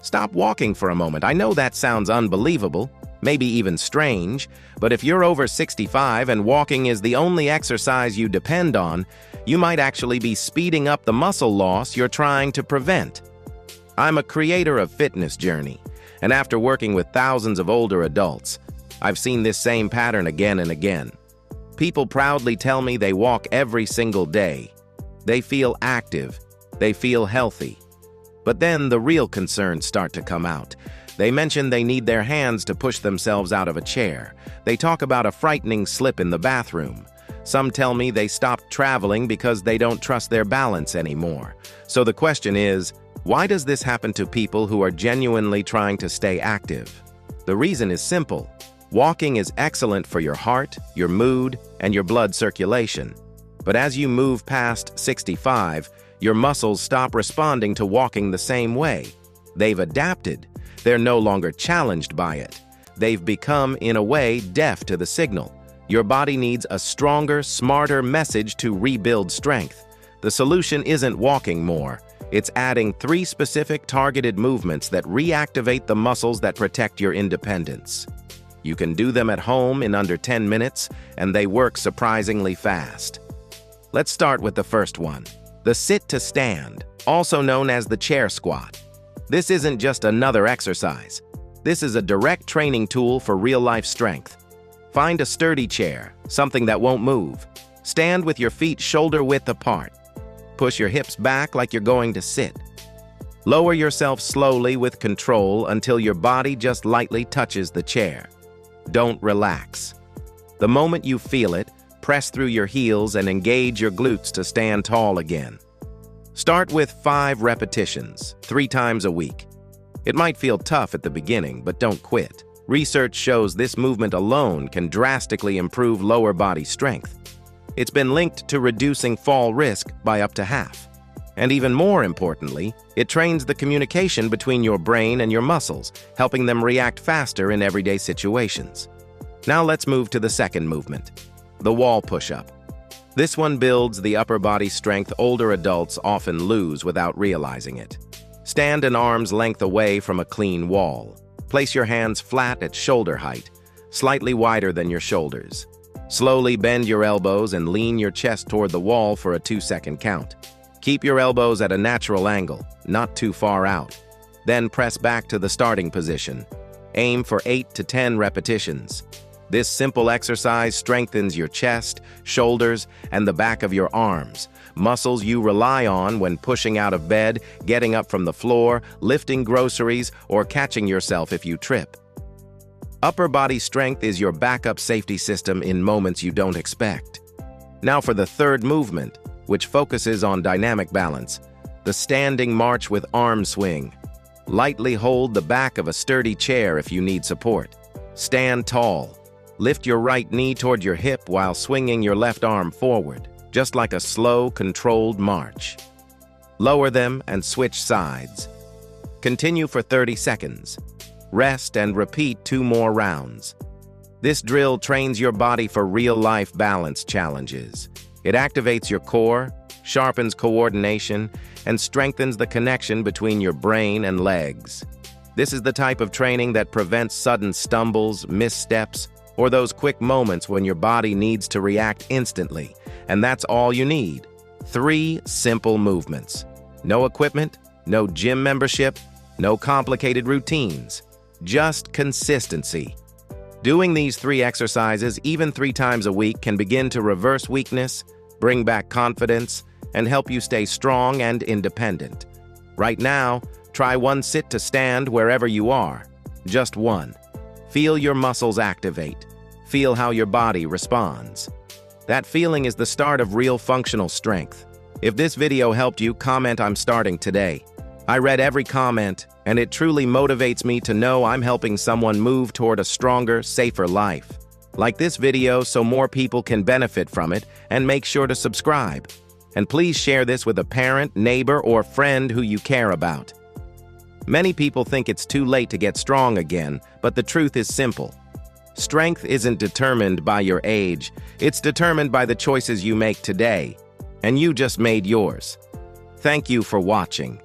Stop walking for a moment. I know that sounds unbelievable, maybe even strange, but if you're over 65 and walking is the only exercise you depend on, you might actually be speeding up the muscle loss you're trying to prevent. I'm a creator of Fitness Journey, and after working with thousands of older adults, I've seen this same pattern again and again. People proudly tell me they walk every single day. They feel active. They feel healthy. But then the real concerns start to come out. They mention they need their hands to push themselves out of a chair. They talk about a frightening slip in the bathroom. Some tell me they stopped traveling because they don't trust their balance anymore. So the question is, why does this happen to people who are genuinely trying to stay active? The reason is simple. Walking is excellent for your heart, your mood, and your blood circulation. But as you move past 65, your muscles stop responding to walking the same way. They've adapted. They're no longer challenged by it. They've become, in a way, deaf to the signal. Your body needs a stronger, smarter message to rebuild strength. The solution isn't walking more. It's adding 3 specific targeted movements that reactivate the muscles that protect your independence. You can do them at home in under 10 minutes, and they work surprisingly fast. Let's start with the first one. The sit to stand, also known as the chair squat. This isn't just another exercise. This is a direct training tool for real-life strength. Find a sturdy chair, something that won't move. Stand with your feet shoulder-width apart. Push your hips back like you're going to sit. Lower yourself slowly with control until your body just lightly touches the chair. Don't relax. The moment you feel it, press through your heels and engage your glutes to stand tall again. Start with 5 repetitions, 3 times a week. It might feel tough at the beginning, but don't quit. Research shows this movement alone can drastically improve lower body strength. It's been linked to reducing fall risk by up to half. And even more importantly, it trains the communication between your brain and your muscles, helping them react faster in everyday situations. Now let's move to the second movement, the wall push-up. This one builds the upper body strength older adults often lose without realizing it. Stand an arm's length away from a clean wall. Place your hands flat at shoulder height, slightly wider than your shoulders. Slowly bend your elbows and lean your chest toward the wall for a 2-second count. Keep your elbows at a natural angle, not too far out. Then press back to the starting position. Aim for 8 to 10 repetitions. This simple exercise strengthens your chest, shoulders, and the back of your arms, muscles you rely on when pushing out of bed, getting up from the floor, lifting groceries, or catching yourself if you trip. Upper body strength is your backup safety system in moments you don't expect. Now for the third movement, which focuses on dynamic balance, the standing march with arm swing. Lightly hold the back of a sturdy chair if you need support. Stand tall. Lift your right knee toward your hip while swinging your left arm forward, just like a slow, controlled march. Lower them and switch sides. Continue for 30 seconds. Rest and repeat 2 more rounds. This drill trains your body for real-life balance challenges. It activates your core, sharpens coordination, and strengthens the connection between your brain and legs. This is the type of training that prevents sudden stumbles, missteps, or those quick moments when your body needs to react instantly. And that's all you need. 3 simple movements. No equipment, no gym membership, no complicated routines. Just consistency. Doing these 3 exercises even 3 times a week can begin to reverse weakness, bring back confidence, and help you stay strong and independent. Right now, try one sit to stand wherever you are. Just one. Feel your muscles activate. Feel how your body responds. That feeling is the start of real functional strength. If this video helped you, comment "I'm starting today." I read every comment, and it truly motivates me to know I'm helping someone move toward a stronger, safer life. Like this video so more people can benefit from it, and make sure to subscribe. And please share this with a parent, neighbor, or friend who you care about. Many people think it's too late to get strong again, but the truth is simple. Strength isn't determined by your age, it's determined by the choices you make today. And you just made yours. Thank you for watching.